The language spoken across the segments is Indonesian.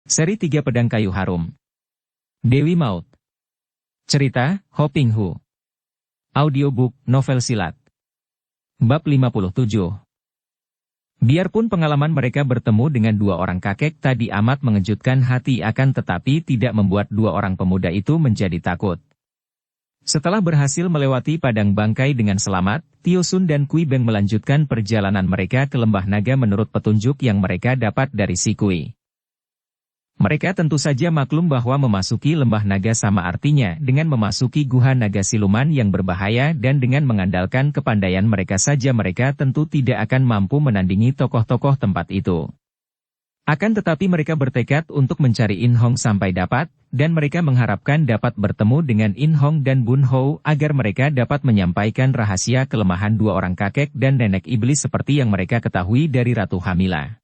Seri 3 Pedang Kayu Harum. Dewi Maut. Cerita, Ho Ping Hu. Audiobook, novel silat. Bab 57. Biarpun pengalaman mereka bertemu dengan dua orang kakek tadi amat mengejutkan hati akan tetapi tidak membuat dua orang pemuda itu menjadi takut. Setelah berhasil melewati padang bangkai dengan selamat, Tio Sun dan Kui Beng melanjutkan perjalanan mereka ke Lembah Naga menurut petunjuk yang mereka dapat dari si Kui. Mereka tentu saja maklum bahwa memasuki Lembah Naga sama artinya dengan memasuki Guha Naga Siluman yang berbahaya dan dengan mengandalkan kepandaian mereka saja mereka tentu tidak akan mampu menandingi tokoh-tokoh tempat itu. Akan tetapi mereka bertekad untuk mencari In Hong sampai dapat, dan mereka mengharapkan dapat bertemu dengan In Hong dan Bun Hou agar mereka dapat menyampaikan rahasia kelemahan dua orang kakek dan nenek iblis seperti yang mereka ketahui dari Ratu Hamila.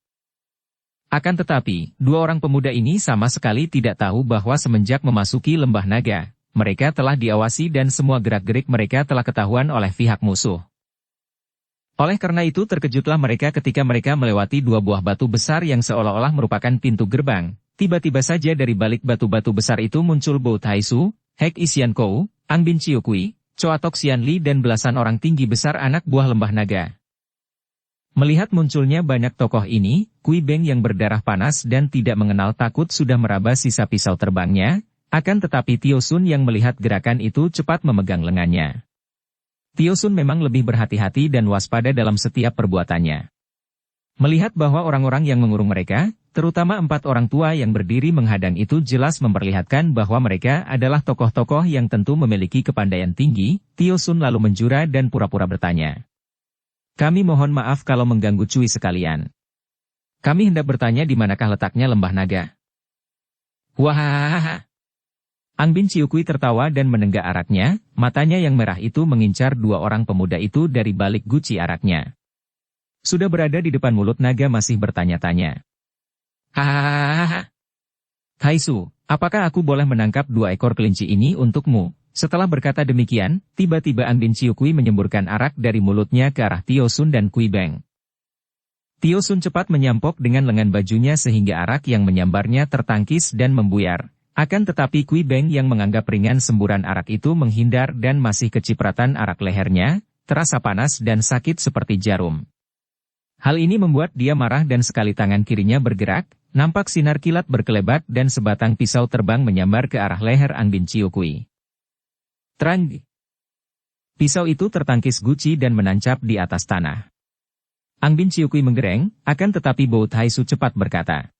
Akan tetapi, dua orang pemuda ini sama sekali tidak tahu bahwa semenjak memasuki Lembah Naga, mereka telah diawasi dan semua gerak-gerik mereka telah ketahuan oleh pihak musuh. Oleh karena itu terkejutlah mereka ketika mereka melewati dua buah batu besar yang seolah-olah merupakan pintu gerbang. Tiba-tiba saja dari balik batu-batu besar itu muncul Bo Taisu, Hek Isian Kou, Ang Bin Chiu Kui, Choa Tok Sian Li dan belasan orang tinggi besar anak buah Lembah Naga. Melihat munculnya banyak tokoh ini, Kui Beng yang berdarah panas dan tidak mengenal takut sudah meraba sisa pisau terbangnya, akan tetapi Tio Sun yang melihat gerakan itu cepat memegang lengannya. Tio Sun memang lebih berhati-hati dan waspada dalam setiap perbuatannya. Melihat bahwa orang-orang yang mengurung mereka, terutama 4 orang tua yang berdiri menghadang itu jelas memperlihatkan bahwa mereka adalah tokoh-tokoh yang tentu memiliki kepandaian tinggi, Tio Sun lalu menjura dan pura-pura bertanya. Kami mohon maaf kalau mengganggu cuy sekalian. Kami hendak bertanya di manakah letaknya Lembah Naga. Wah! Ang Bin Chiu Kui tertawa dan menenggak araknya, matanya yang merah itu mengincar dua orang pemuda itu dari balik guci araknya. Sudah berada di depan mulut naga masih bertanya-tanya. Hahaha. Taisu, apakah aku boleh menangkap 2 ekor kelinci ini untukmu? Setelah berkata demikian, tiba-tiba Ang Bin Chiu Kui menyemburkan arak dari mulutnya ke arah Tio Sun dan Kui Beng. Tio Sun cepat menyampok dengan lengan bajunya sehingga arak yang menyambarnya tertangkis dan membuyar. Akan tetapi Kui Beng yang menganggap ringan semburan arak itu menghindar dan masih kecipratan arak lehernya, terasa panas dan sakit seperti jarum. Hal ini membuat dia marah dan sekali tangan kirinya bergerak, nampak sinar kilat berkelebat dan sebatang pisau terbang menyambar ke arah leher Ang Bin Chiu Kui. Terang! Pisau itu tertangkis guci dan menancap di atas tanah. Ang Bin Chiu Kui menggereng, akan tetapi Bo Taisu cepat berkata.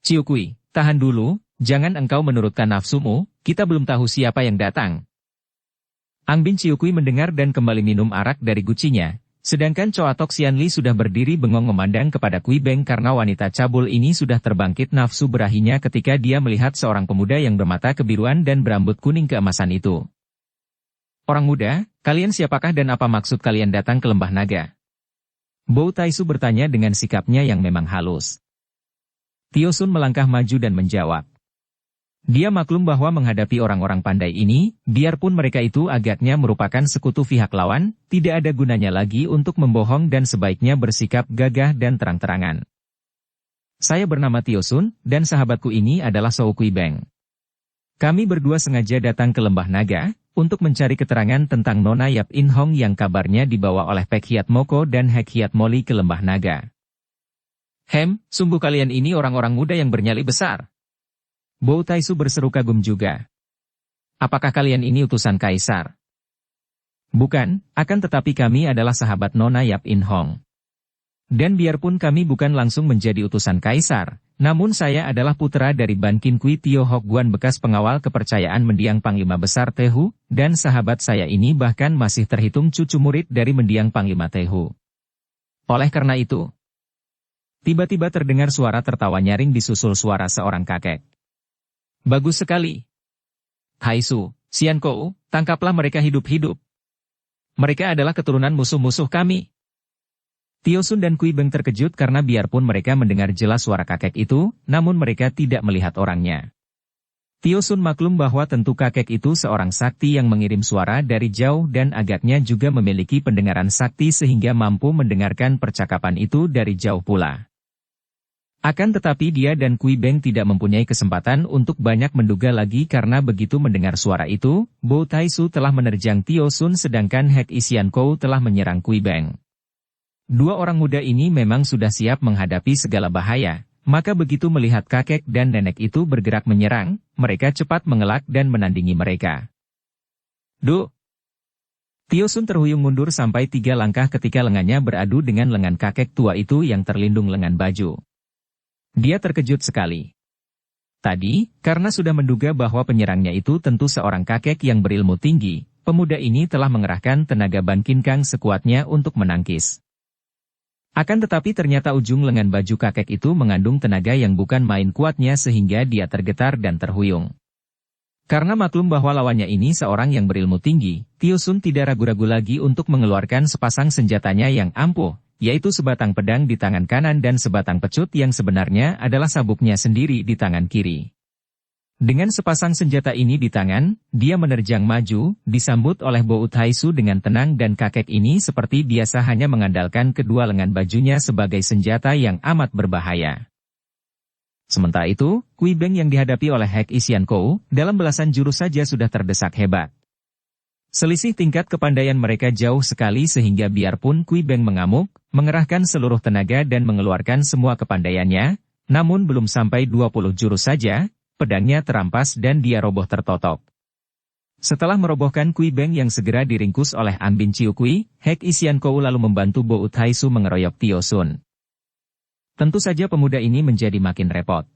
Chiu Kui, tahan dulu, jangan engkau menurutkan nafsumu, kita belum tahu siapa yang datang. Ang Bin Chiu Kui mendengar dan kembali minum arak dari gucinya, sedangkan Choa Tok Sian Li sudah berdiri bengong memandang kepada Kui Beng karena wanita cabul ini sudah terbangkit nafsu berahinya ketika dia melihat seorang pemuda yang bermata kebiruan dan berambut kuning keemasan itu. Orang muda, kalian siapakah dan apa maksud kalian datang ke Lembah Naga? Bo Taisu bertanya dengan sikapnya yang memang halus. Tio Sun melangkah maju dan menjawab. Dia maklum bahwa menghadapi orang-orang pandai ini, biarpun mereka itu agaknya merupakan sekutu pihak lawan, tidak ada gunanya lagi untuk membohong dan sebaiknya bersikap gagah dan terang-terangan. Saya bernama Tio Sun, dan sahabatku ini adalah Shou Kui Beng. Kami berdua sengaja datang ke Lembah Naga, untuk mencari keterangan tentang Nona Yap In Hong yang kabarnya dibawa oleh Pek Hiat Moko dan Hek Hiat Moli ke Lembah Naga. Sungguh kalian ini orang-orang muda yang bernyali besar. Bo Taisu berseru kagum juga. Apakah kalian ini utusan kaisar? Bukan, akan tetapi kami adalah sahabat Nona Yap In Hong. Dan biarpun kami bukan langsung menjadi utusan kaisar, namun saya adalah putra dari Ban Kin Kui Tio Hok Guan bekas pengawal kepercayaan mendiang Panglima Besar Tehu, dan sahabat saya ini bahkan masih terhitung cucu murid dari mendiang Panglima Tehu. Oleh karena itu, tiba-tiba terdengar suara tertawa nyaring disusul suara seorang kakek. Bagus sekali. Taisu, Sian Kou, tangkaplah mereka hidup-hidup. Mereka adalah keturunan musuh-musuh kami. Tio Sun dan Kui Beng terkejut karena biarpun mereka mendengar jelas suara kakek itu, namun mereka tidak melihat orangnya. Tio Sun maklum bahwa tentu kakek itu seorang sakti yang mengirim suara dari jauh dan agaknya juga memiliki pendengaran sakti sehingga mampu mendengarkan percakapan itu dari jauh pula. Akan tetapi dia dan Kui Beng tidak mempunyai kesempatan untuk banyak menduga lagi karena begitu mendengar suara itu, Bo Taisu telah menerjang Tio Sun sedangkan Hek Isian Kou telah menyerang Kui Beng. Dua orang muda ini memang sudah siap menghadapi segala bahaya, maka begitu melihat kakek dan nenek itu bergerak menyerang, mereka cepat mengelak dan menandingi mereka. Duh! Tio Sun terhuyung mundur sampai 3 langkah ketika lengannya beradu dengan lengan kakek tua itu yang terlindung lengan baju. Dia terkejut sekali. Tadi, karena sudah menduga bahwa penyerangnya itu tentu seorang kakek yang berilmu tinggi, pemuda ini telah mengerahkan tenaga Ban Kin Kang sekuatnya untuk menangkis. Akan tetapi ternyata ujung lengan baju kakek itu mengandung tenaga yang bukan main kuatnya sehingga dia tergetar dan terhuyung. Karena maklum bahwa lawannya ini seorang yang berilmu tinggi, Tio Sun tidak ragu-ragu lagi untuk mengeluarkan sepasang senjatanya yang ampuh, yaitu sebatang pedang di tangan kanan dan sebatang pecut yang sebenarnya adalah sabuknya sendiri di tangan kiri. Dengan sepasang senjata ini di tangan, dia menerjang maju, disambut oleh Bo Taisu dengan tenang dan kakek ini seperti biasa hanya mengandalkan kedua lengan bajunya sebagai senjata yang amat berbahaya. Sementara itu, Kui Beng yang dihadapi oleh Hek Isian Kou, dalam belasan jurus saja sudah terdesak hebat. Selisih tingkat kepandaian mereka jauh sekali sehingga biarpun Kui Beng mengamuk, mengerahkan seluruh tenaga dan mengeluarkan semua kepandaiannya, namun belum sampai 20 jurus saja, pedangnya terampas dan dia roboh tertotok. Setelah merobohkan Kui Beng yang segera diringkus oleh Ambin Chiu Kui, Hek Isian Kou lalu membantu Bo Taisu mengeroyok Tio Sun. Tentu saja pemuda ini menjadi makin repot.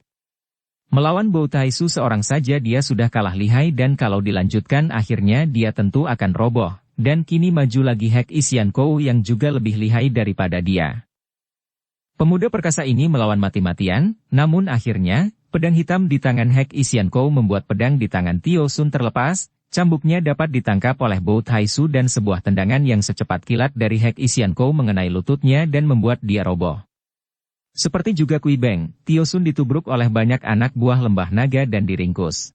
Melawan Bo Taisu seorang saja dia sudah kalah lihai dan kalau dilanjutkan akhirnya dia tentu akan roboh, dan kini maju lagi Hek Isian Kou yang juga lebih lihai daripada dia. Pemuda perkasa ini melawan mati-matian, namun akhirnya, pedang hitam di tangan Hek Isian Kou membuat pedang di tangan Tio Sun terlepas, cambuknya dapat ditangkap oleh Bo Taisu dan sebuah tendangan yang secepat kilat dari Hek Isian Kou mengenai lututnya dan membuat dia roboh. Seperti juga Kui Beng, Tio Sun ditubruk oleh banyak anak buah lembah naga dan diringkus.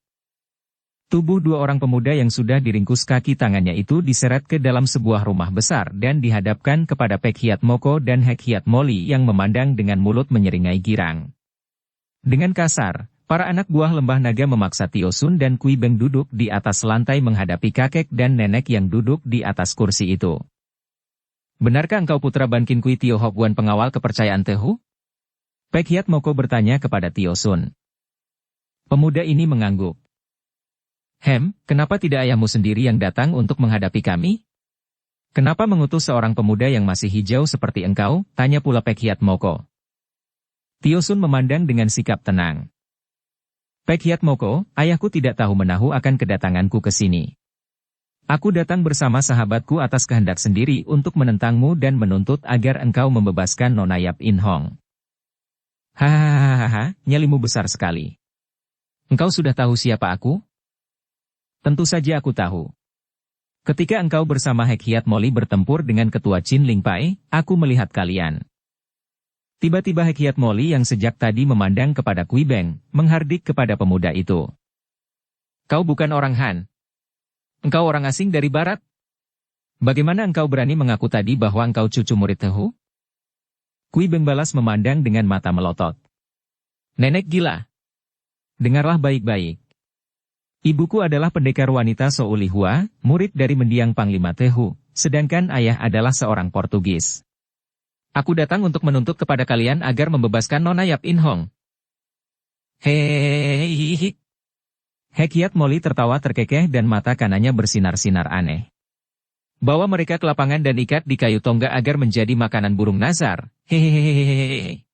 Tubuh dua orang pemuda yang sudah diringkus kaki tangannya itu diseret ke dalam sebuah rumah besar dan dihadapkan kepada Pek Hiat Moko dan Hek Hiat Moli yang memandang dengan mulut menyeringai girang. Dengan kasar, para anak buah lembah naga memaksa Tio Sun dan Kui Beng duduk di atas lantai menghadapi kakek dan nenek yang duduk di atas kursi itu. Benarkah engkau putra Ban Kin Kui Tio Hok Wan pengawal kepercayaan Tehu? Pek Hiat Moko bertanya kepada Tio Sun. Pemuda ini mengangguk. Kenapa tidak ayahmu sendiri yang datang untuk menghadapi kami? Kenapa mengutus seorang pemuda yang masih hijau seperti engkau? Tanya pula Pek Hiat Moko. Tio Sun memandang dengan sikap tenang. Pek Hiat Moko, ayahku tidak tahu menahu akan kedatanganku ke sini. Aku datang bersama sahabatku atas kehendak sendiri untuk menentangmu dan menuntut agar engkau membebaskan Nona Yap In Hong. Hahaha, nyalimu besar sekali. Engkau sudah tahu siapa aku? Tentu saja aku tahu. Ketika engkau bersama Hek Hiat Moli bertempur dengan ketua Chin Ling Pai, aku melihat kalian. Tiba-tiba Hek Hiat Moli yang sejak tadi memandang kepada Kui Beng, menghardik kepada pemuda itu. Kau bukan orang Han. Engkau orang asing dari barat. Bagaimana engkau berani mengaku tadi bahwa engkau cucu murid Tehu? Kui Beng balas memandang dengan mata melotot. Nenek gila. Dengarlah baik-baik. Ibuku adalah pendekar wanita Souli Hua, murid dari mendiang Panglima Tehu, sedangkan ayah adalah seorang Portugis. Aku datang untuk menuntut kepada kalian agar membebaskan Nona Yap In Hong. Hehehe. Hek Hiat Moli tertawa terkekeh dan mata kanannya bersinar-sinar aneh. Bawa mereka ke lapangan dan ikat di kayu tonggak agar menjadi makanan burung nazar. Hehehehe.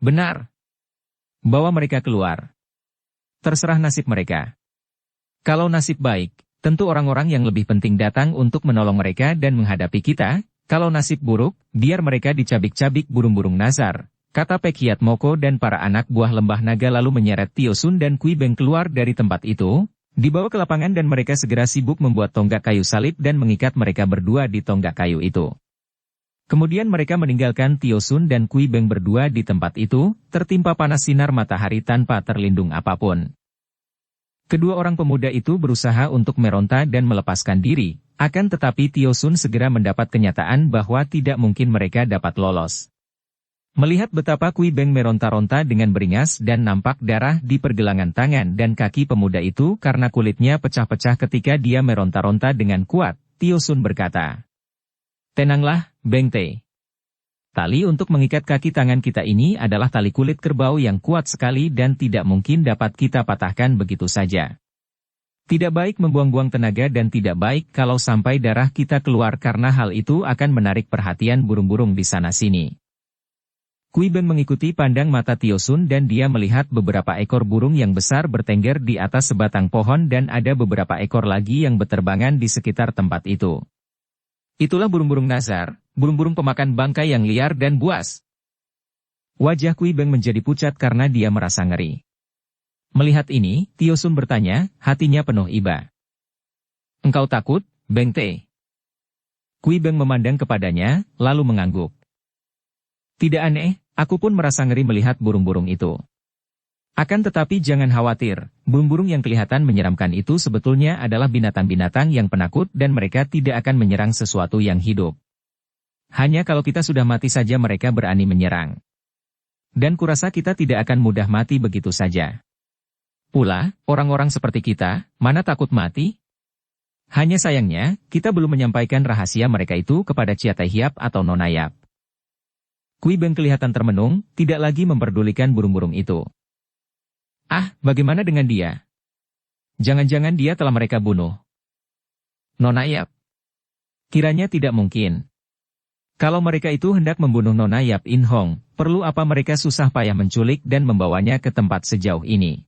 Benar. Bawa mereka keluar. Terserah nasib mereka. Kalau nasib baik, tentu orang-orang yang lebih penting datang untuk menolong mereka dan menghadapi kita. Kalau nasib buruk, biar mereka dicabik-cabik burung-burung nazar. Kata Pek Hiat Moko dan para anak buah lembah naga lalu menyeret Tio Sun dan Kui Beng keluar dari tempat itu. Dibawa ke lapangan dan mereka segera sibuk membuat tonggak kayu salib dan mengikat mereka berdua di tonggak kayu itu. Kemudian mereka meninggalkan Tio Sun dan Kui Beng berdua di tempat itu, tertimpa panas sinar matahari tanpa terlindung apapun. Kedua orang pemuda itu berusaha untuk meronta dan melepaskan diri, akan tetapi Tio Sun segera mendapat kenyataan bahwa tidak mungkin mereka dapat lolos. Melihat betapa Kui Beng meronta-ronta dengan beringas dan nampak darah di pergelangan tangan dan kaki pemuda itu karena kulitnya pecah-pecah ketika dia meronta-ronta dengan kuat, Tio Sun berkata, "Tenanglah, Beng Te. Tali untuk mengikat kaki tangan kita ini adalah tali kulit kerbau yang kuat sekali dan tidak mungkin dapat kita patahkan begitu saja. Tidak baik membuang-buang tenaga dan tidak baik kalau sampai darah kita keluar karena hal itu akan menarik perhatian burung-burung di sana-sini." Kui Beng mengikuti pandang mata Tio Sun dan dia melihat beberapa ekor burung yang besar bertengger di atas sebatang pohon dan ada beberapa ekor lagi yang berterbangan di sekitar tempat itu. Itulah burung-burung nazar, burung-burung pemakan bangkai yang liar dan buas. Wajah Kui Beng menjadi pucat karena dia merasa ngeri. Melihat ini, Tio Sun bertanya, hatinya penuh iba. "Engkau takut, Beng Te?" Kui Beng memandang kepadanya, lalu mengangguk. "Tidak aneh, aku pun merasa ngeri melihat burung-burung itu. Akan tetapi jangan khawatir, burung-burung yang kelihatan menyeramkan itu sebetulnya adalah binatang-binatang yang penakut dan mereka tidak akan menyerang sesuatu yang hidup. Hanya kalau kita sudah mati saja mereka berani menyerang. Dan kurasa kita tidak akan mudah mati begitu saja. Pula, orang-orang seperti kita, mana takut mati? Hanya sayangnya, kita belum menyampaikan rahasia mereka itu kepada Chia Tai Hiap atau Nona Yap." Kui Beng kelihatan termenung, tidak lagi memperdulikan burung-burung itu. "Ah, bagaimana dengan dia? Jangan-jangan dia telah mereka bunuh." "Nona Yap? Kiranya tidak mungkin. Kalau mereka itu hendak membunuh Nona Yap In Hong, perlu apa mereka susah payah menculik dan membawanya ke tempat sejauh ini?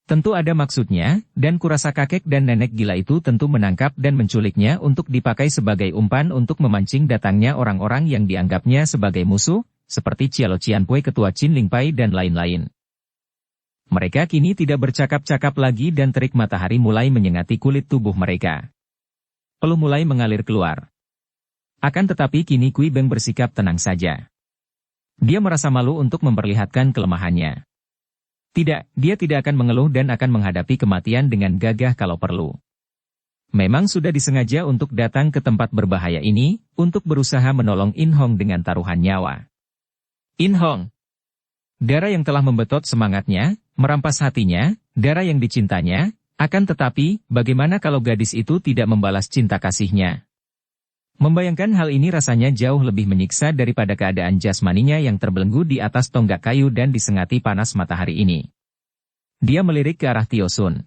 Tentu ada maksudnya, dan kurasa kakek dan nenek gila itu tentu menangkap dan menculiknya untuk dipakai sebagai umpan untuk memancing datangnya orang-orang yang dianggapnya sebagai musuh, seperti Cialo Cianpui ketua Chin Ling Pai dan lain-lain." Mereka kini tidak bercakap-cakap lagi dan terik matahari mulai menyengati kulit tubuh mereka. Peluh mulai mengalir keluar. Akan tetapi kini Kui Beng bersikap tenang saja. Dia merasa malu untuk memperlihatkan kelemahannya. Tidak, dia tidak akan mengeluh dan akan menghadapi kematian dengan gagah kalau perlu. Memang sudah disengaja untuk datang ke tempat berbahaya ini, untuk berusaha menolong In Hong dengan taruhan nyawa. In Hong. Darah yang telah membetot semangatnya, merampas hatinya, darah yang dicintanya, akan tetapi, bagaimana kalau gadis itu tidak membalas cinta kasihnya? Membayangkan hal ini rasanya jauh lebih menyiksa daripada keadaan jasmaninya yang terbelenggu di atas tonggak kayu dan disengati panas matahari ini. Dia melirik ke arah Tio Sun.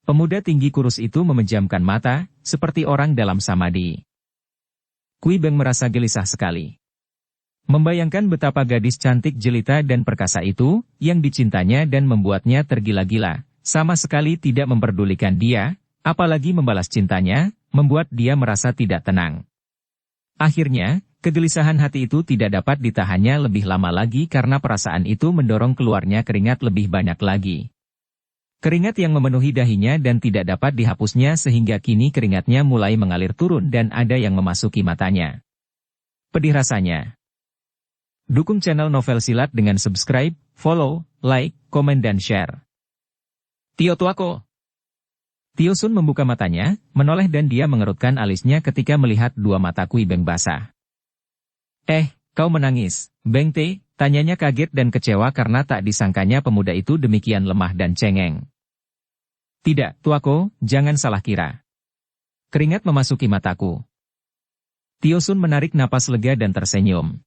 Pemuda tinggi kurus itu memejamkan mata, seperti orang dalam samadi. Kui Beng merasa gelisah sekali. Membayangkan betapa gadis cantik jelita dan perkasa itu, yang dicintanya dan membuatnya tergila-gila, sama sekali tidak memperdulikan dia, apalagi membalas cintanya, membuat dia merasa tidak tenang. Akhirnya, kegelisahan hati itu tidak dapat ditahannya lebih lama lagi karena perasaan itu mendorong keluarnya keringat lebih banyak lagi. Keringat yang memenuhi dahinya dan tidak dapat dihapusnya sehingga kini keringatnya mulai mengalir turun dan ada yang memasuki matanya. Pedih rasanya. Dukung channel Novel Silat dengan subscribe, follow, like, komen dan share. Tio Tuako. Tio Sun membuka matanya, menoleh dan dia mengerutkan alisnya ketika melihat dua mata Kui Beng basah. Kau menangis, Beng Te?" tanyanya kaget dan kecewa karena tak disangkanya pemuda itu demikian lemah dan cengeng. "Tidak, Tuako, jangan salah kira. Keringat memasuki mataku." Tio Sun menarik napas lega dan tersenyum.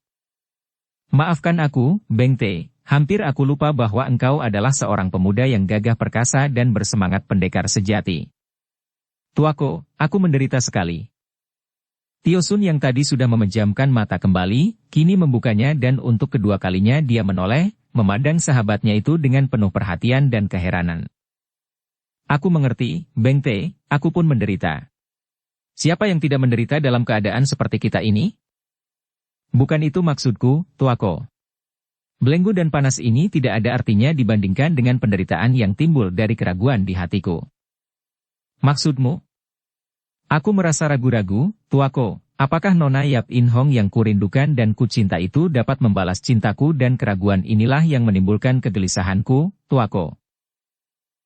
"Maafkan aku, Beng Te. Hampir aku lupa bahwa engkau adalah seorang pemuda yang gagah perkasa dan bersemangat pendekar sejati." "Tuako, aku menderita sekali." Tio Sun yang tadi sudah memejamkan mata kembali, kini membukanya dan untuk kedua kalinya dia menoleh, memandang sahabatnya itu dengan penuh perhatian dan keheranan. "Aku mengerti, Beng Te, aku pun menderita. Siapa yang tidak menderita dalam keadaan seperti kita ini? Bukan itu maksudku, Tuako. Belenggu dan panas ini tidak ada artinya dibandingkan dengan penderitaan yang timbul dari keraguan di hatiku." "Maksudmu?" "Aku merasa ragu-ragu, Tuako, apakah Nona Yap In Hong yang kurindukan dan kucinta itu dapat membalas cintaku dan keraguan inilah yang menimbulkan kegelisahanku, Tuako."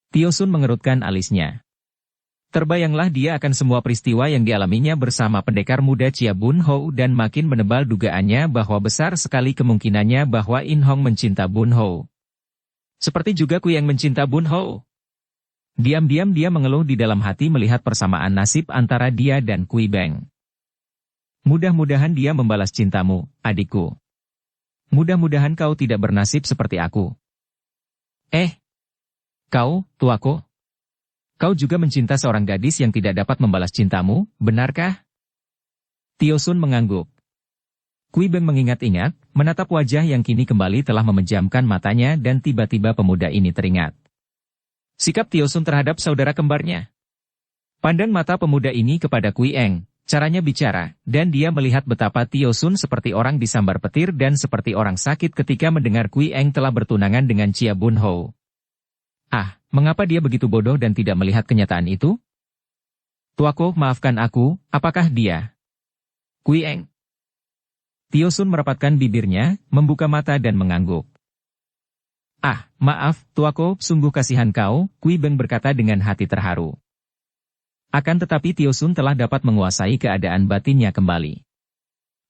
Tio Sun mengerutkan alisnya. Terbayanglah dia akan semua peristiwa yang dialaminya bersama pendekar muda Chia Bun Hou dan makin menebal dugaannya bahwa besar sekali kemungkinannya bahwa In Hong mencinta Bun Hou. Seperti juga Kui Eng mencinta Bun Hou. Diam-diam dia mengeluh di dalam hati melihat persamaan nasib antara dia dan Kui Beng. Mudah-mudahan dia membalas cintamu, adikku. Mudah-mudahan kau tidak bernasib seperti aku. Kau, tuaku. Kau juga mencinta seorang gadis yang tidak dapat membalas cintamu, benarkah? Tio Sun mengangguk. Kui Beng mengingat-ingat, menatap wajah yang kini kembali telah memejamkan matanya dan tiba-tiba pemuda ini teringat. Sikap Tio Sun terhadap saudara kembarnya. Pandang mata pemuda ini kepada Kui Eng, caranya bicara, dan dia melihat betapa Tio Sun seperti orang disambar petir dan seperti orang sakit ketika mendengar Kui Eng telah bertunangan dengan Chia Bun Hou. Mengapa dia begitu bodoh dan tidak melihat kenyataan itu? Tuaku, maafkan aku, apakah dia? Kui Eng. Tio Sun merapatkan bibirnya, membuka mata dan mengangguk. Maaf, tuaku, sungguh kasihan kau, Kui Beng berkata dengan hati terharu. Akan tetapi Tio Sun telah dapat menguasai keadaan batinnya kembali.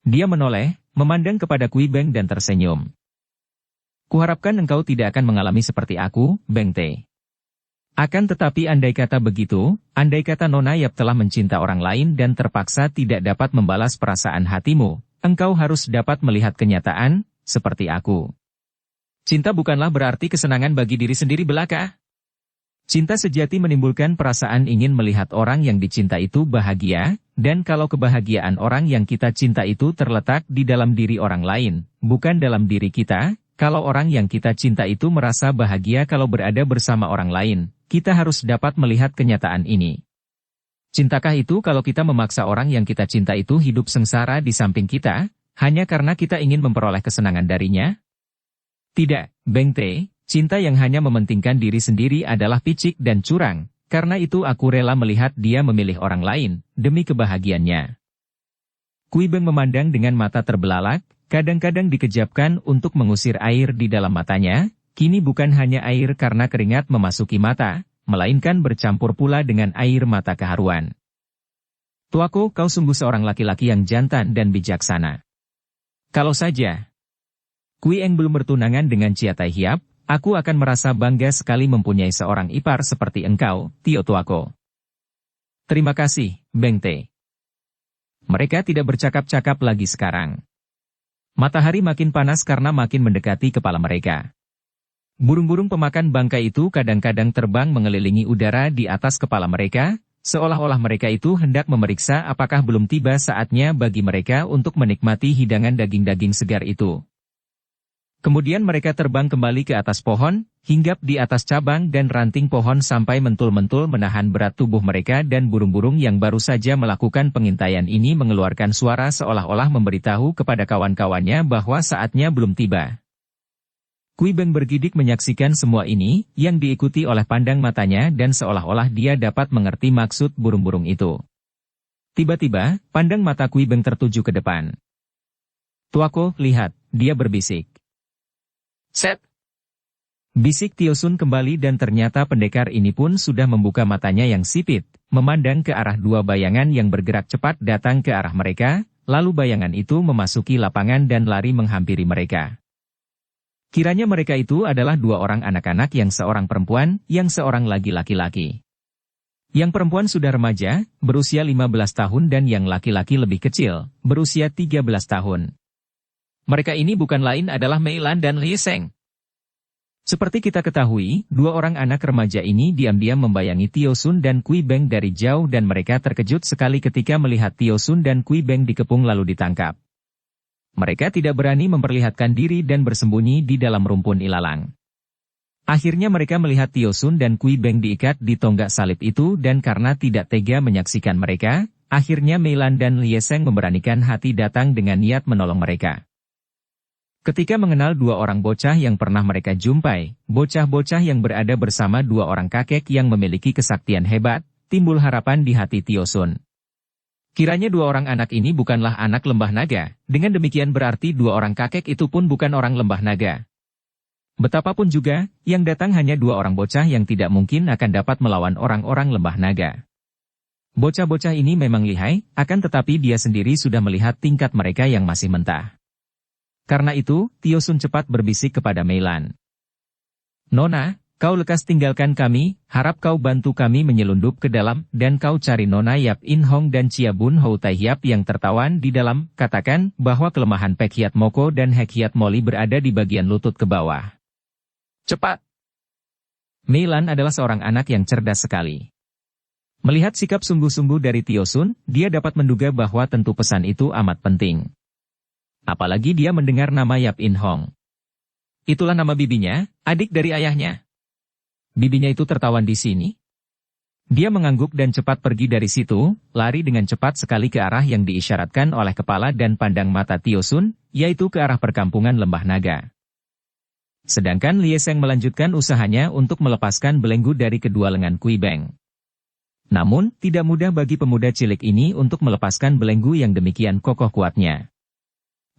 Dia menoleh, memandang kepada Kui Beng dan tersenyum. Kuharapkan engkau tidak akan mengalami seperti aku, Beng Te. Akan tetapi andai kata begitu, andai kata Nona Yap telah mencinta orang lain dan terpaksa tidak dapat membalas perasaan hatimu, engkau harus dapat melihat kenyataan, seperti aku. Cinta bukanlah berarti kesenangan bagi diri sendiri belaka. Cinta sejati menimbulkan perasaan ingin melihat orang yang dicinta itu bahagia, dan kalau kebahagiaan orang yang kita cinta itu terletak di dalam diri orang lain, bukan dalam diri kita, kalau orang yang kita cinta itu merasa bahagia kalau berada bersama orang lain, kita harus dapat melihat kenyataan ini. Cintakah itu kalau kita memaksa orang yang kita cinta itu hidup sengsara di samping kita, hanya karena kita ingin memperoleh kesenangan darinya? Tidak, Beng Te, cinta yang hanya mementingkan diri sendiri adalah picik dan curang, karena itu aku rela melihat dia memilih orang lain, demi kebahagiaannya. Kui Beng memandang dengan mata terbelalak, kadang-kadang dikejapkan untuk mengusir air di dalam matanya. Kini bukan hanya air karena keringat memasuki mata, melainkan bercampur pula dengan air mata keharuan. Tuaku, kau sungguh seorang laki-laki yang jantan dan bijaksana. Kalau saja Kui Eng belum bertunangan dengan Chia Tai Hiap, aku akan merasa bangga sekali mempunyai seorang ipar seperti engkau, Tio tuaku. Terima kasih, Beng Te. Mereka tidak bercakap-cakap lagi sekarang. Matahari makin panas karena makin mendekati kepala mereka. Burung-burung pemakan bangkai itu kadang-kadang terbang mengelilingi udara di atas kepala mereka, seolah-olah mereka itu hendak memeriksa apakah belum tiba saatnya bagi mereka untuk menikmati hidangan daging-daging segar itu. Kemudian mereka terbang kembali ke atas pohon, hinggap di atas cabang dan ranting pohon sampai mentul-mentul menahan berat tubuh mereka dan burung-burung yang baru saja melakukan pengintaian ini mengeluarkan suara seolah-olah memberitahu kepada kawan-kawannya bahwa saatnya belum tiba. Kui Beng bergidik menyaksikan semua ini, yang diikuti oleh pandang matanya dan seolah-olah dia dapat mengerti maksud burung-burung itu. Tiba-tiba, pandang mata Kui Beng tertuju ke depan. Tuaku, lihat, dia berbisik. Set! Bisik Tio Sun kembali dan ternyata pendekar ini pun sudah membuka matanya yang sipit, memandang ke arah dua bayangan yang bergerak cepat datang ke arah mereka, lalu bayangan itu memasuki lapangan dan lari menghampiri mereka. Kiranya mereka itu adalah dua orang anak-anak yang seorang perempuan, yang seorang lagi laki-laki. Yang perempuan sudah remaja, berusia 15 tahun dan yang laki-laki lebih kecil, berusia 13 tahun. Mereka ini bukan lain adalah Mei Lan dan Li Sheng. Seperti kita ketahui, dua orang anak remaja ini diam-diam membayangi Tio Sun dan Kui Beng dari jauh dan mereka terkejut sekali ketika melihat Tio Sun dan Kui Beng dikepung lalu ditangkap. Mereka tidak berani memperlihatkan diri dan bersembunyi di dalam rumpun ilalang. Akhirnya mereka melihat Tio Sun dan Kui Beng diikat di tonggak salib itu dan karena tidak tega menyaksikan mereka, akhirnya Mei Lan dan Li Sheng memberanikan hati datang dengan niat menolong mereka. Ketika mengenal dua orang bocah yang pernah mereka jumpai, bocah-bocah yang berada bersama dua orang kakek yang memiliki kesaktian hebat, timbul harapan di hati Tio Sun. Kiranya dua orang anak ini bukanlah anak lembah naga, dengan demikian berarti dua orang kakek itu pun bukan orang lembah naga. Betapapun juga, yang datang hanya dua orang bocah yang tidak mungkin akan dapat melawan orang-orang lembah naga. Bocah-bocah ini memang lihai, akan tetapi dia sendiri sudah melihat tingkat mereka yang masih mentah. Karena itu, Tio Sun cepat berbisik kepada Meilan. Nona, kau lekas tinggalkan kami, harap kau bantu kami menyelundup ke dalam, dan kau cari Nona Yap In Hong dan Chia Bun Hou Tai Hiap yang tertawan di dalam, katakan bahwa kelemahan Pek Hiat Moko dan Hek Hiat Moli berada di bagian lutut ke bawah. Cepat! Meilan adalah seorang anak yang cerdas sekali. Melihat sikap sungguh-sungguh dari Tio Sun, dia dapat menduga bahwa tentu pesan itu amat penting. Apalagi dia mendengar nama Yap In Hong. Itulah nama bibinya, adik dari ayahnya. Bibinya itu tertawan di sini. Dia mengangguk dan cepat pergi dari situ, lari dengan cepat sekali ke arah yang diisyaratkan oleh kepala dan pandang mata Tio Sun, yaitu ke arah perkampungan Lembah Naga. Sedangkan Lie Seng melanjutkan usahanya untuk melepaskan belenggu dari kedua lengan Kui Beng. Namun, tidak mudah bagi pemuda cilik ini untuk melepaskan belenggu yang demikian kokoh kuatnya.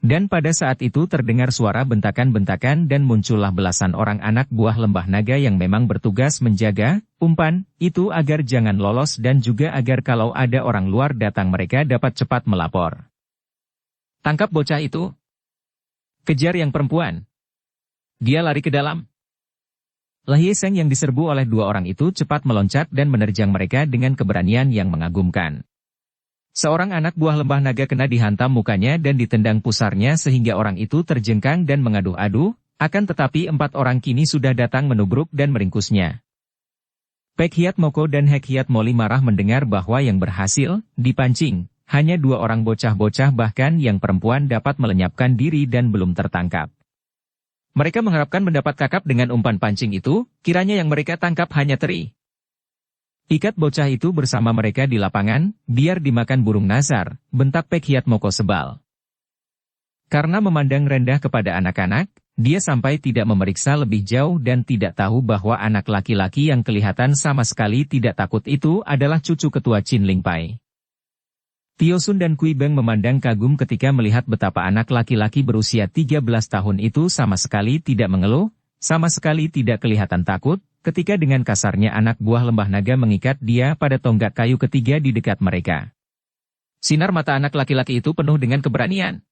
Dan pada saat itu terdengar suara bentakan-bentakan dan muncullah belasan orang anak buah Lembah Naga yang memang bertugas menjaga umpan itu agar jangan lolos dan juga agar kalau ada orang luar datang mereka dapat cepat melapor. Tangkap bocah itu. Kejar yang perempuan. Dia lari ke dalam. Lie Seng yang diserbu oleh dua orang itu cepat meloncat dan menerjang mereka dengan keberanian yang mengagumkan. Seorang anak buah Lembah Naga kena dihantam mukanya dan ditendang pusarnya sehingga orang itu terjengkang dan mengaduh-aduh, akan tetapi 4 orang kini sudah datang menubruk dan meringkusnya. Pek Hiat Moko dan Hek Hiat Moli marah mendengar bahwa yang berhasil dipancing, hanya 2 orang bocah-bocah bahkan yang perempuan dapat melenyapkan diri dan belum tertangkap. Mereka mengharapkan mendapat kakap dengan umpan pancing itu, kiranya yang mereka tangkap hanya teri. Ikat bocah itu bersama mereka di lapangan, biar dimakan burung nazar, bentak Pek Hiat Moko sebal. Karena memandang rendah kepada anak-anak, dia sampai tidak memeriksa lebih jauh dan tidak tahu bahwa anak laki-laki yang kelihatan sama sekali tidak takut itu adalah cucu ketua Chin Ling Pai. Tio Sun dan Kui Beng memandang kagum ketika melihat betapa anak laki-laki berusia 13 tahun itu sama sekali tidak mengeluh, sama sekali tidak kelihatan takut, ketika dengan kasarnya anak buah Lembah Naga mengikat dia pada tonggak kayu ketiga di dekat mereka. Sinar mata anak laki-laki itu penuh dengan keberanian.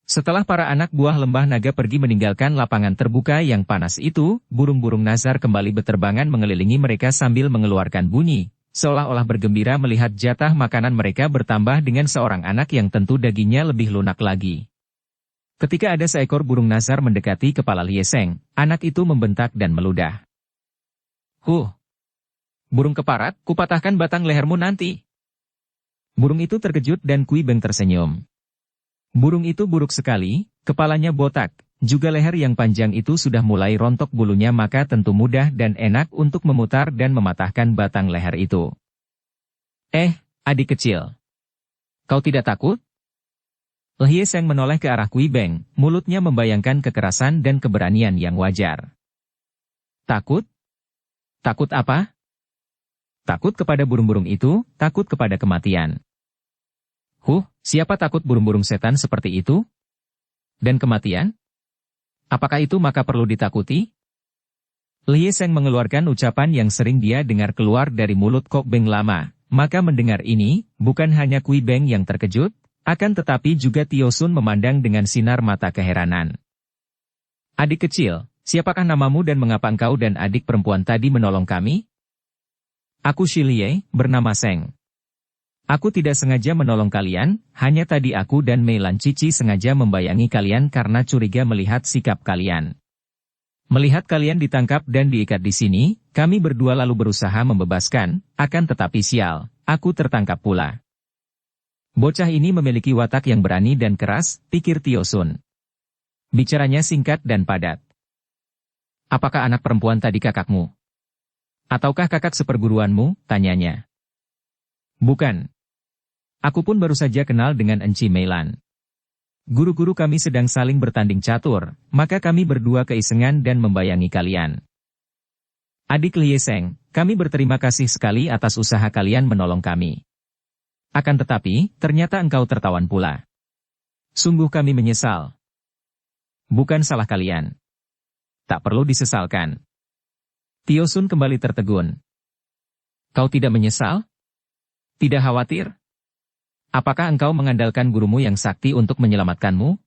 Setelah para anak buah Lembah Naga pergi meninggalkan lapangan terbuka yang panas itu, burung-burung nazar kembali berterbangan mengelilingi mereka sambil mengeluarkan bunyi, seolah-olah bergembira melihat jatah makanan mereka bertambah dengan seorang anak yang tentu dagingnya lebih lunak lagi. Ketika ada seekor burung nazar mendekati kepala Lie Seng, anak itu membentak dan meludah. Burung keparat, kupatahkan batang lehermu nanti. Burung itu terkejut dan Kui Beng tersenyum. Burung itu buruk sekali, kepalanya botak, juga leher yang panjang itu sudah mulai rontok bulunya maka tentu mudah dan enak untuk memutar dan mematahkan batang leher itu. Adik kecil. Kau tidak takut? Lie Seng menoleh ke arah Kui Beng, mulutnya membayangkan kekerasan dan keberanian yang wajar. Takut? Takut apa? Takut kepada burung-burung itu, takut kepada kematian. Siapa takut burung-burung setan seperti itu? Dan kematian? Apakah itu maka perlu ditakuti? Lie Seng mengeluarkan ucapan yang sering dia dengar keluar dari mulut Kok Beng lama, maka mendengar ini, bukan hanya Kui Beng yang terkejut, akan tetapi juga Tio Sun memandang dengan sinar mata keheranan. Adik kecil, siapakah namamu dan mengapa engkau dan adik perempuan tadi menolong kami? Aku Shilie, bernama Seng. Aku tidak sengaja menolong kalian, hanya tadi aku dan Meilan Cici sengaja membayangi kalian karena curiga melihat sikap kalian. Melihat kalian ditangkap dan diikat di sini, kami berdua lalu berusaha membebaskan, akan tetapi sial, aku tertangkap pula. Bocah ini memiliki watak yang berani dan keras, pikir Tio Sun. Bicaranya singkat dan padat. Apakah anak perempuan tadi kakakmu? Ataukah kakak seperguruanmu? Tanyanya. Bukan. Aku pun baru saja kenal dengan Enci Meilan. Guru-guru kami sedang saling bertanding catur, maka kami berdua keisengan dan membayangi kalian. Adik Lie Seng, kami berterima kasih sekali atas usaha kalian menolong kami. Akan tetapi, ternyata engkau tertawan pula. Sungguh kami menyesal. Bukan salah kalian. Tak perlu disesalkan. Tio Sun kembali tertegun. Kau tidak menyesal? Tidak khawatir? Apakah engkau mengandalkan gurumu yang sakti untuk menyelamatkanmu?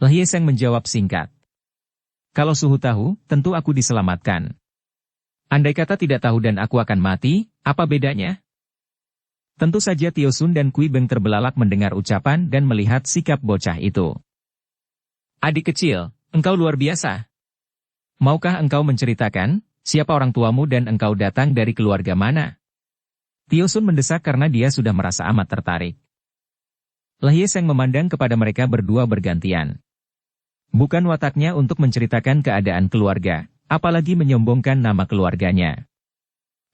Lhie Seng menjawab singkat. Kalau Suhu tahu, tentu aku diselamatkan. Andai kata tidak tahu dan aku akan mati, apa bedanya? Tentu saja Tio Sun dan Kui Beng terbelalak mendengar ucapan dan melihat sikap bocah itu. Adik kecil, engkau luar biasa. Maukah engkau menceritakan, siapa orang tuamu dan engkau datang dari keluarga mana? Tio Sun mendesak karena dia sudah merasa amat tertarik. Lhie Seng memandang kepada mereka berdua bergantian. Bukan wataknya untuk menceritakan keadaan keluarga, apalagi menyombongkan nama keluarganya.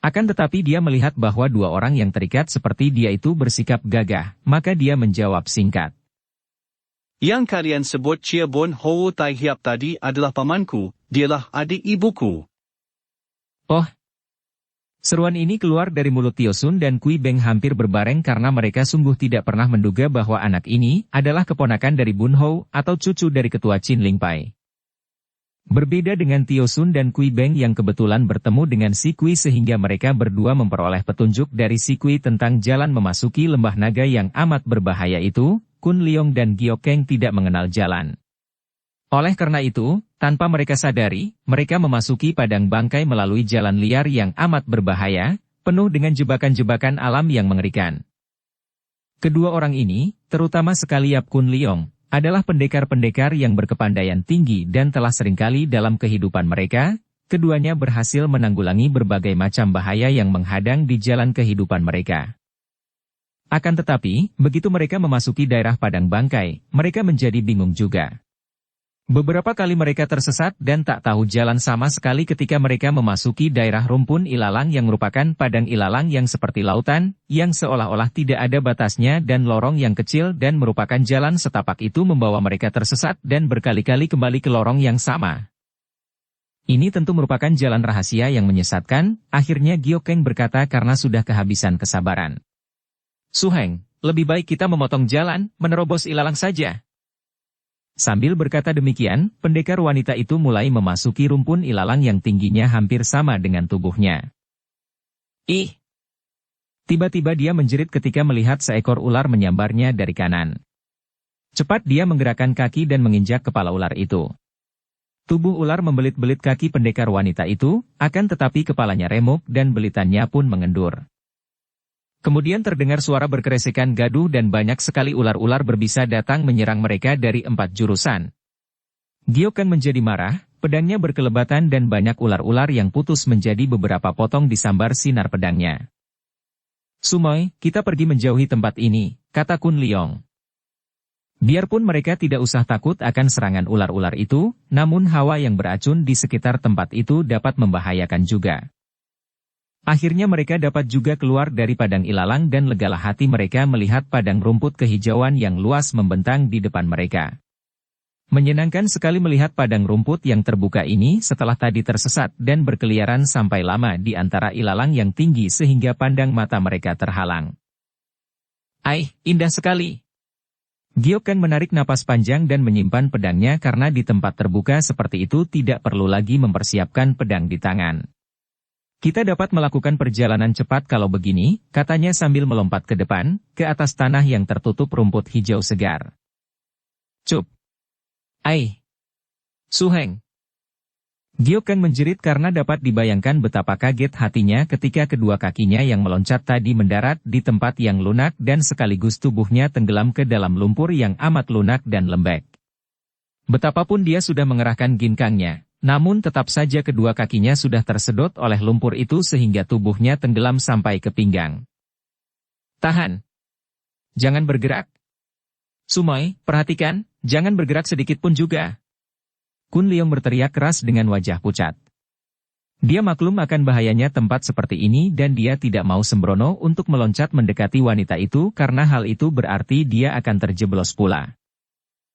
Akan tetapi dia melihat bahwa dua orang yang terikat seperti dia itu bersikap gagah, maka dia menjawab singkat. Yang kalian sebut Chia Bun Hou Tai Hiap tadi adalah pamanku, dialah adik ibuku. Oh. Seruan ini keluar dari mulut Tio Sun dan Kui Beng hampir berbareng karena mereka sungguh tidak pernah menduga bahwa anak ini adalah keponakan dari Bun Hou atau cucu dari ketua Qin Ling Pai. Berbeda dengan Tio Sun dan Kui Beng yang kebetulan bertemu dengan si Kui sehingga mereka berdua memperoleh petunjuk dari si Kui tentang jalan memasuki lembah naga yang amat berbahaya itu, Kun Leong dan Giok Keng tidak mengenal jalan. Oleh karena itu, tanpa mereka sadari, mereka memasuki padang bangkai melalui jalan liar yang amat berbahaya, penuh dengan jebakan-jebakan alam yang mengerikan. Kedua orang ini, terutama sekali Yap Kun Leong, adalah pendekar-pendekar yang berkepandaian tinggi dan telah seringkali dalam kehidupan mereka, keduanya berhasil menanggulangi berbagai macam bahaya yang menghadang di jalan kehidupan mereka. Akan tetapi, begitu mereka memasuki daerah padang bangkai, mereka menjadi bingung juga. Beberapa kali mereka tersesat dan tak tahu jalan sama sekali ketika mereka memasuki daerah rumpun ilalang yang merupakan padang ilalang yang seperti lautan, yang seolah-olah tidak ada batasnya dan lorong yang kecil dan merupakan jalan setapak itu membawa mereka tersesat dan berkali-kali kembali ke lorong yang sama. Ini tentu merupakan jalan rahasia yang menyesatkan, akhirnya Giok Keng berkata karena sudah kehabisan kesabaran. Su Heng, lebih baik kita memotong jalan, menerobos ilalang saja. Sambil berkata demikian, pendekar wanita itu mulai memasuki rumpun ilalang yang tingginya hampir sama dengan tubuhnya. Ih! Tiba-tiba dia menjerit ketika melihat seekor ular menyambarnya dari kanan. Cepat dia menggerakkan kaki dan menginjak kepala ular itu. Tubuh ular membelit-belit kaki pendekar wanita itu, akan tetapi kepalanya remuk dan belitannya pun mengendur. Kemudian terdengar suara berkeresekan gaduh dan banyak sekali ular-ular berbisa datang menyerang mereka dari 4 jurusan. Giok Keng menjadi marah, pedangnya berkelebatan dan banyak ular-ular yang putus menjadi beberapa potong disambar sinar pedangnya. Sumoy, kita pergi menjauhi tempat ini, kata Kun Leong. Biarpun mereka tidak usah takut akan serangan ular-ular itu, namun hawa yang beracun di sekitar tempat itu dapat membahayakan juga. Akhirnya mereka dapat juga keluar dari padang ilalang dan legalah hati mereka melihat padang rumput kehijauan yang luas membentang di depan mereka. Menyenangkan sekali melihat padang rumput yang terbuka ini setelah tadi tersesat dan berkeliaran sampai lama di antara ilalang yang tinggi sehingga pandang mata mereka terhalang. Ai, indah sekali. Giok Keng menarik napas panjang dan menyimpan pedangnya karena di tempat terbuka seperti itu tidak perlu lagi mempersiapkan pedang di tangan. Kita dapat melakukan perjalanan cepat kalau begini, katanya sambil melompat ke depan, ke atas tanah yang tertutup rumput hijau segar. Cup! Ai! Su Heng! Giok Keng menjerit karena dapat dibayangkan betapa kaget hatinya ketika kedua kakinya yang meloncat tadi mendarat di tempat yang lunak dan sekaligus tubuhnya tenggelam ke dalam lumpur yang amat lunak dan lembek. Betapapun dia sudah mengerahkan ginkangnya, namun tetap saja kedua kakinya sudah tersedot oleh lumpur itu sehingga tubuhnya tenggelam sampai ke pinggang. Tahan! Jangan bergerak! Sumoy, perhatikan, jangan bergerak sedikit pun juga. Kun Leong berteriak keras dengan wajah pucat. Dia maklum akan bahayanya tempat seperti ini dan dia tidak mau sembrono untuk meloncat mendekati wanita itu karena hal itu berarti dia akan terjeblos pula.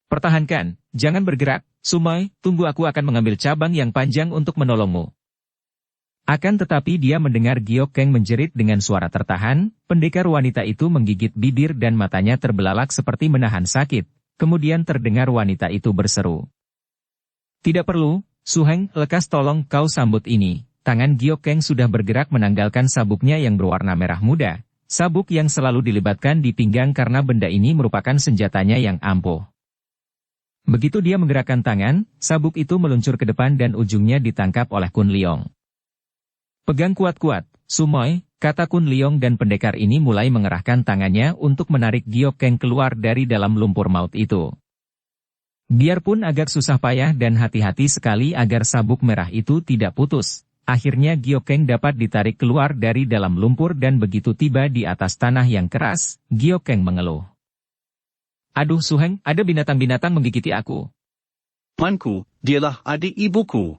Pertahankan, jangan bergerak, Sumoy, tunggu aku akan mengambil cabang yang panjang untuk menolongmu. Akan tetapi dia mendengar Giok Keng menjerit dengan suara tertahan, pendekar wanita itu menggigit bibir dan matanya terbelalak seperti menahan sakit, kemudian terdengar wanita itu berseru. Tidak perlu, Su Heng, lekas tolong kau sambut ini. Tangan Giok Keng sudah bergerak menanggalkan sabuknya yang berwarna merah muda, sabuk yang selalu dilibatkan di pinggang karena benda ini merupakan senjatanya yang ampuh. Begitu dia menggerakkan tangan, sabuk itu meluncur ke depan dan ujungnya ditangkap oleh Kun Leong. Pegang kuat-kuat, Sumoy, kata Kun Leong dan pendekar ini mulai mengerahkan tangannya untuk menarik Giok Keng keluar dari dalam lumpur maut itu. Biarpun agak susah payah dan hati-hati sekali agar sabuk merah itu tidak putus, akhirnya Giok Keng dapat ditarik keluar dari dalam lumpur dan begitu tiba di atas tanah yang keras, Giok Keng mengeluh. Aduh Su Heng, ada binatang-binatang menggigiti aku. Pamanku, dialah adik ibuku.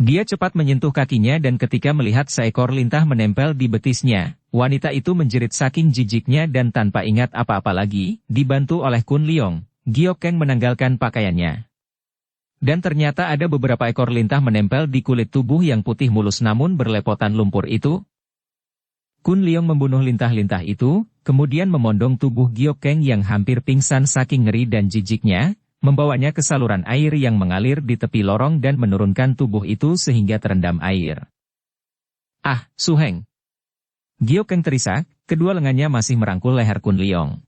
Dia cepat menyentuh kakinya dan ketika melihat seekor lintah menempel di betisnya, wanita itu menjerit saking jijiknya dan tanpa ingat apa-apa lagi, dibantu oleh Kun Leong, Giok Keng menanggalkan pakaiannya. Dan ternyata ada beberapa ekor lintah menempel di kulit tubuh yang putih mulus namun berlepotan lumpur itu. Kun Leong membunuh lintah-lintah itu, kemudian memondong tubuh Giok Keng yang hampir pingsan saking ngeri dan jijiknya, membawanya ke saluran air yang mengalir di tepi lorong dan menurunkan tubuh itu sehingga terendam air. Ah, Su Heng! Giok Keng terisak, kedua lengannya masih merangkul leher Kun Leong.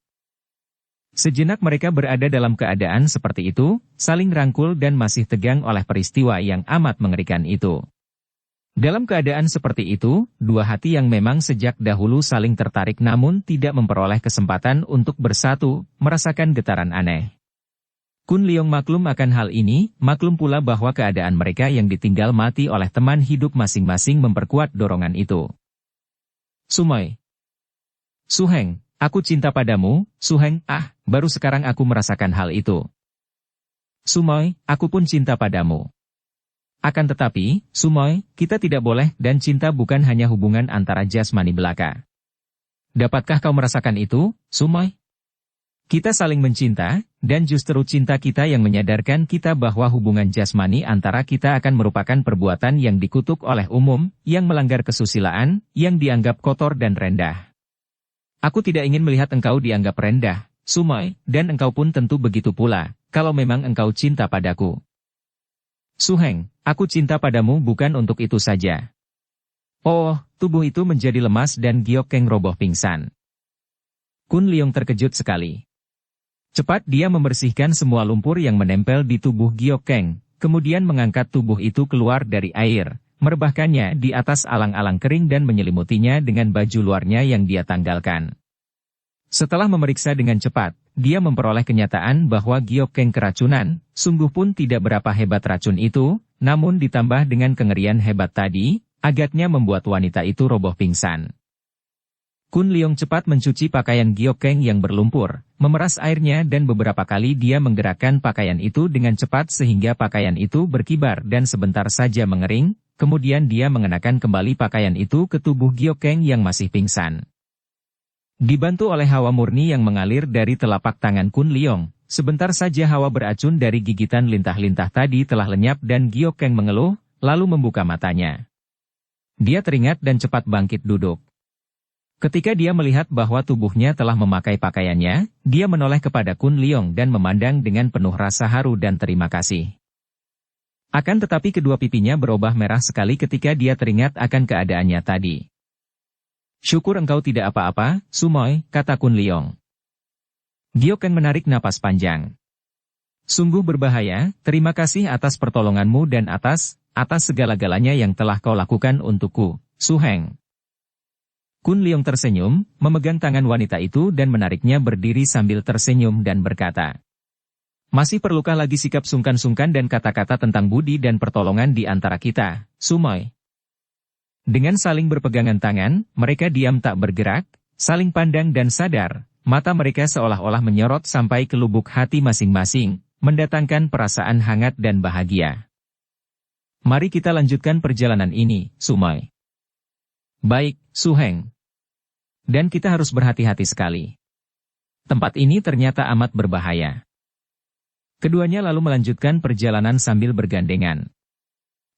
Sejenak mereka berada dalam keadaan seperti itu, saling rangkul dan masih tegang oleh peristiwa yang amat mengerikan itu. Dalam keadaan seperti itu, dua hati yang memang sejak dahulu saling tertarik namun tidak memperoleh kesempatan untuk bersatu, merasakan getaran aneh. Kun Leong maklum akan hal ini, maklum pula bahwa keadaan mereka yang ditinggal mati oleh teman hidup masing-masing memperkuat dorongan itu. Sumoy. Su Heng, aku cinta padamu, Su Heng, baru sekarang aku merasakan hal itu. Sumoy, aku pun cinta padamu. Akan tetapi, Sumoy, kita tidak boleh dan cinta bukan hanya hubungan antara jasmani belaka. Dapatkah kau merasakan itu, Sumoy? Kita saling mencinta, dan justru cinta kita yang menyadarkan kita bahwa hubungan jasmani antara kita akan merupakan perbuatan yang dikutuk oleh umum, yang melanggar kesusilaan, yang dianggap kotor dan rendah. Aku tidak ingin melihat engkau dianggap rendah, Sumoy, dan engkau pun tentu begitu pula, kalau memang engkau cinta padaku. Su Heng, aku cinta padamu bukan untuk itu saja. Oh, tubuh itu menjadi lemas dan Giok Keng roboh pingsan. Kun Leong terkejut sekali. Cepat dia membersihkan semua lumpur yang menempel di tubuh Giok Keng, kemudian mengangkat tubuh itu keluar dari air, merebahkannya di atas alang-alang kering dan menyelimutinya dengan baju luarnya yang dia tanggalkan. Setelah memeriksa dengan cepat, dia memperoleh kenyataan bahwa Giok Keng keracunan, sungguh pun tidak berapa hebat racun itu, namun ditambah dengan kengerian hebat tadi, agaknya membuat wanita itu roboh pingsan. Kun Leong cepat mencuci pakaian Giok Keng yang berlumpur, memeras airnya dan beberapa kali dia menggerakkan pakaian itu dengan cepat sehingga pakaian itu berkibar dan sebentar saja mengering, kemudian dia mengenakan kembali pakaian itu ke tubuh Giok Keng yang masih pingsan. Dibantu oleh hawa murni yang mengalir dari telapak tangan Kun Leong, sebentar saja hawa beracun dari gigitan lintah-lintah tadi telah lenyap dan Giok Keng mengeluh, lalu membuka matanya. Dia teringat dan cepat bangkit duduk. Ketika dia melihat bahwa tubuhnya telah memakai pakaiannya, dia menoleh kepada Kun Leong dan memandang dengan penuh rasa haru dan terima kasih. Akan tetapi kedua pipinya berubah merah sekali ketika dia teringat akan keadaannya tadi. Syukur engkau tidak apa-apa, Sumoy, kata Kun Leong. Giok Keng menarik napas panjang. Sungguh berbahaya, terima kasih atas pertolonganmu dan atas segala-galanya yang telah kau lakukan untukku, Su Heng. Kun Leong tersenyum, memegang tangan wanita itu dan menariknya berdiri sambil tersenyum dan berkata, masih perlukah lagi sikap sungkan-sungkan dan kata-kata tentang budi dan pertolongan di antara kita, Sumoy? Dengan saling berpegangan tangan, mereka diam tak bergerak, saling pandang dan sadar, mata mereka seolah-olah menyorot sampai ke lubuk hati masing-masing, mendatangkan perasaan hangat dan bahagia. Mari kita lanjutkan perjalanan ini, Sumoy. Baik, Su Heng. Dan kita harus berhati-hati sekali. Tempat ini ternyata amat berbahaya. Keduanya lalu melanjutkan perjalanan sambil bergandengan.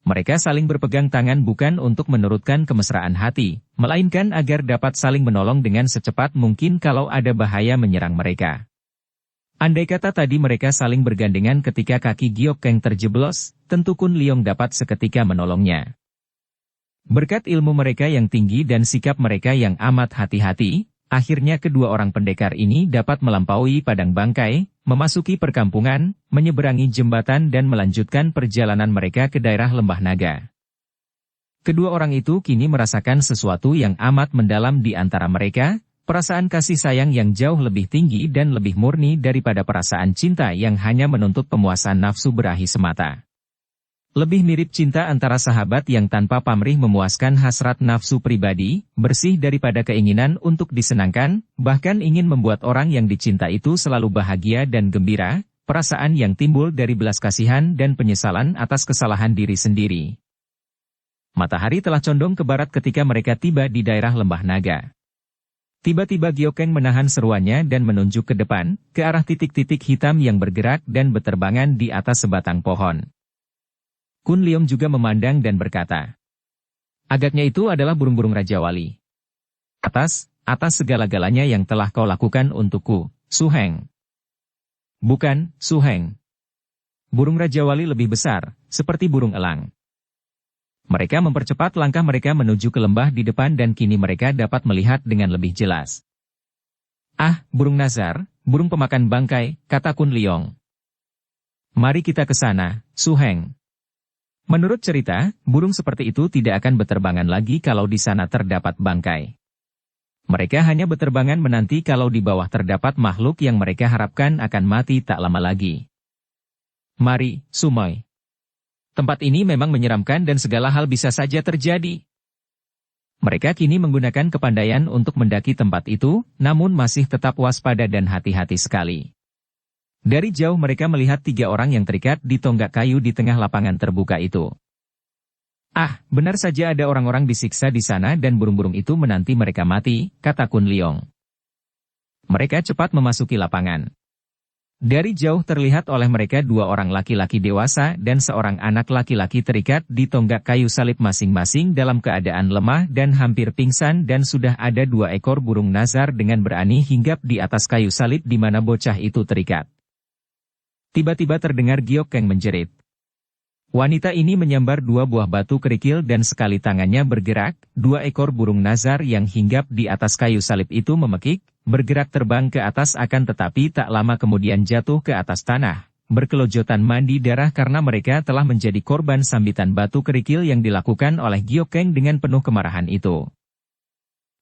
Mereka saling berpegang tangan bukan untuk menurutkan kemesraan hati, melainkan agar dapat saling menolong dengan secepat mungkin kalau ada bahaya menyerang mereka. Andai kata tadi mereka saling bergandengan ketika kaki Giok Keng terjeblos, tentu Kun Leong dapat seketika menolongnya. Berkat ilmu mereka yang tinggi dan sikap mereka yang amat hati-hati, akhirnya kedua orang pendekar ini dapat melampaui padang bangkai, memasuki perkampungan, menyeberangi jembatan dan melanjutkan perjalanan mereka ke daerah Lembah Naga. Kedua orang itu kini merasakan sesuatu yang amat mendalam di antara mereka, perasaan kasih sayang yang jauh lebih tinggi dan lebih murni daripada perasaan cinta yang hanya menuntut pemuasan nafsu berahi semata. Lebih mirip cinta antara sahabat yang tanpa pamrih memuaskan hasrat nafsu pribadi, bersih daripada keinginan untuk disenangkan, bahkan ingin membuat orang yang dicinta itu selalu bahagia dan gembira, perasaan yang timbul dari belas kasihan dan penyesalan atas kesalahan diri sendiri. Matahari telah condong ke barat ketika mereka tiba di daerah Lembah Naga. Tiba-tiba Gyokeng menahan seruannya dan menunjuk ke depan, ke arah titik-titik hitam yang bergerak dan berterbangan di atas sebatang pohon. Kun Leong juga memandang dan berkata, agaknya itu adalah burung-burung Raja Wali. Atas segala-galanya yang telah kau lakukan untukku, Su Heng. Bukan, Su Heng. Burung Raja Wali lebih besar, seperti burung elang. Mereka mempercepat langkah mereka menuju ke lembah di depan dan kini mereka dapat melihat dengan lebih jelas. Ah, burung Nazar, burung pemakan bangkai, kata Kun Leong. Mari kita ke sana, Su Heng. Menurut cerita, burung seperti itu tidak akan beterbangan lagi kalau di sana terdapat bangkai. Mereka hanya beterbangan menanti kalau di bawah terdapat makhluk yang mereka harapkan akan mati tak lama lagi. Mari, Sumoy. Tempat ini memang menyeramkan dan segala hal bisa saja terjadi. Mereka kini menggunakan kepandaian untuk mendaki tempat itu, namun masih tetap waspada dan hati-hati sekali. Dari jauh mereka melihat 3 orang yang terikat di tonggak kayu di tengah lapangan terbuka itu. Ah, benar saja ada orang-orang disiksa di sana dan burung-burung itu menanti mereka mati, kata Kun Leong. Mereka cepat memasuki lapangan. Dari jauh terlihat oleh mereka 2 orang laki-laki dewasa dan seorang anak laki-laki terikat di tonggak kayu salib masing-masing dalam keadaan lemah dan hampir pingsan dan sudah ada 2 ekor burung nazar dengan berani hinggap di atas kayu salib di mana bocah itu terikat. Tiba-tiba terdengar Gyokeng menjerit. Wanita ini menyambar 2 buah batu kerikil dan sekali tangannya bergerak, 2 ekor burung nazar yang hinggap di atas kayu salib itu memekik, bergerak terbang ke atas akan tetapi tak lama kemudian jatuh ke atas tanah, berkelojotan mandi darah karena mereka telah menjadi korban sambitan batu kerikil yang dilakukan oleh Gyokeng dengan penuh kemarahan itu.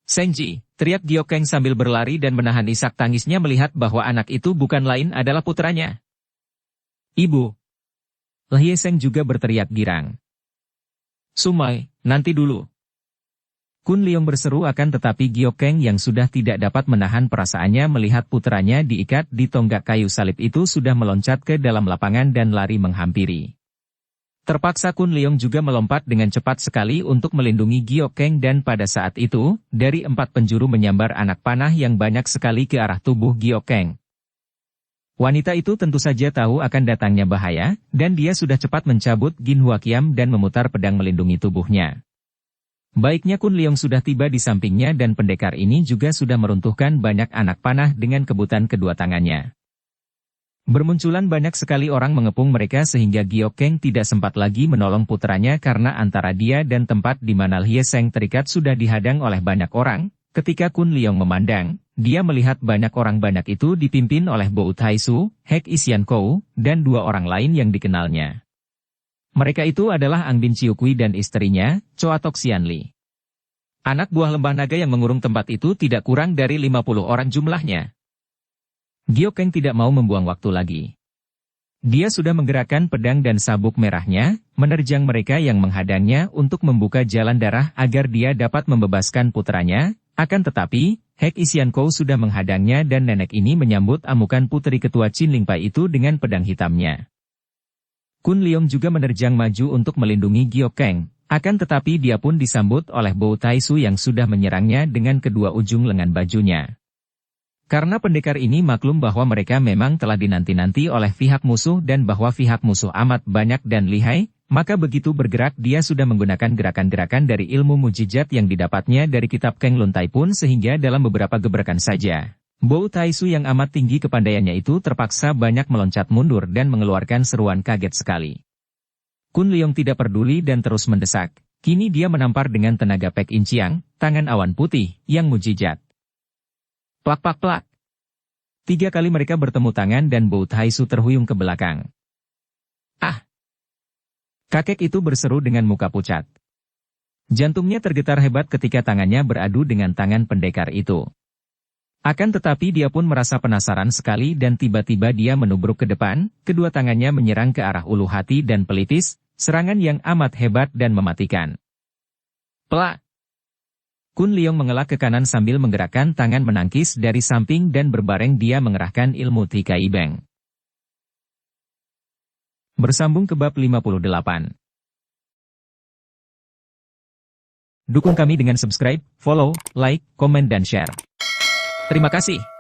Senji, teriak Gyokeng sambil berlari dan menahan isak tangisnya melihat bahwa anak itu bukan lain adalah putranya. Ibu. Lhie Seng juga berteriak girang. Sumai, nanti dulu. Kun Leong berseru akan tetapi Gyokeng yang sudah tidak dapat menahan perasaannya melihat putranya diikat di tonggak kayu salib itu sudah meloncat ke dalam lapangan dan lari menghampiri. Terpaksa Kun Leong juga melompat dengan cepat sekali untuk melindungi Gyokeng dan pada saat itu, dari 4 penjuru menyambar anak panah yang banyak sekali ke arah tubuh Gyokeng. Wanita itu tentu saja tahu akan datangnya bahaya, dan dia sudah cepat mencabut Gin Huaqiam dan memutar pedang melindungi tubuhnya. Baiknya Kun Leong sudah tiba di sampingnya dan pendekar ini juga sudah meruntuhkan banyak anak panah dengan kebutan kedua tangannya. Bermunculan banyak sekali orang mengepung mereka sehingga Gyokeng tidak sempat lagi menolong putranya karena antara dia dan tempat di mana Lhie Seng terikat sudah dihadang oleh banyak orang. Ketika Kun Leong memandang, dia melihat banyak orang banyak itu dipimpin oleh Bo Taisu, Hek Isian Kou, dan 2 orang lain yang dikenalnya. Mereka itu adalah Ang Bin Chiukui dan istrinya, Choa Tok Sian Li. Anak buah lembah naga yang mengurung tempat itu tidak kurang dari 50 orang jumlahnya. Gyokeng tidak mau membuang waktu lagi. Dia sudah menggerakkan pedang dan sabuk merahnya, menerjang mereka yang menghadangnya untuk membuka jalan darah agar dia dapat membebaskan putranya. Akan tetapi, Hek Isian Kou sudah menghadangnya dan nenek ini menyambut amukan putri ketua Qin Lingpai itu dengan pedang hitamnya. Kun Leong juga menerjang maju untuk melindungi Gyokeng, akan tetapi dia pun disambut oleh Bo Taisu yang sudah menyerangnya dengan kedua ujung lengan bajunya. Karena pendekar ini maklum bahwa mereka memang telah dinanti-nanti oleh pihak musuh dan bahwa pihak musuh amat banyak dan lihai, maka begitu bergerak dia sudah menggunakan gerakan-gerakan dari ilmu mujizat yang didapatnya dari kitab Keng Lun Tai pun sehingga dalam beberapa gebrakan saja, Bo Taisu yang amat tinggi kepandaiannya itu terpaksa banyak meloncat mundur dan mengeluarkan seruan kaget sekali. Kun Leong tidak peduli dan terus mendesak, Kini dia menampar dengan tenaga Pek Inciang, tangan awan putih, yang mujizat. Plak plak plak. 3 kali mereka bertemu tangan dan Bout Haisu terhuyung ke belakang. Ah! Kakek itu berseru dengan muka pucat. Jantungnya tergetar hebat ketika tangannya beradu dengan tangan pendekar itu. Akan tetapi dia pun merasa penasaran sekali dan tiba-tiba dia menubruk ke depan, kedua tangannya menyerang ke arah ulu hati dan pelitis, serangan yang amat hebat dan mematikan. Plak! Kun Leong mengelak ke kanan sambil menggerakkan tangan menangkis dari samping dan berbareng dia mengerahkan ilmu Tikai Beng. Bersambung ke bab 58. Dukung kami dengan subscribe, follow, like, komen dan share. Terima kasih.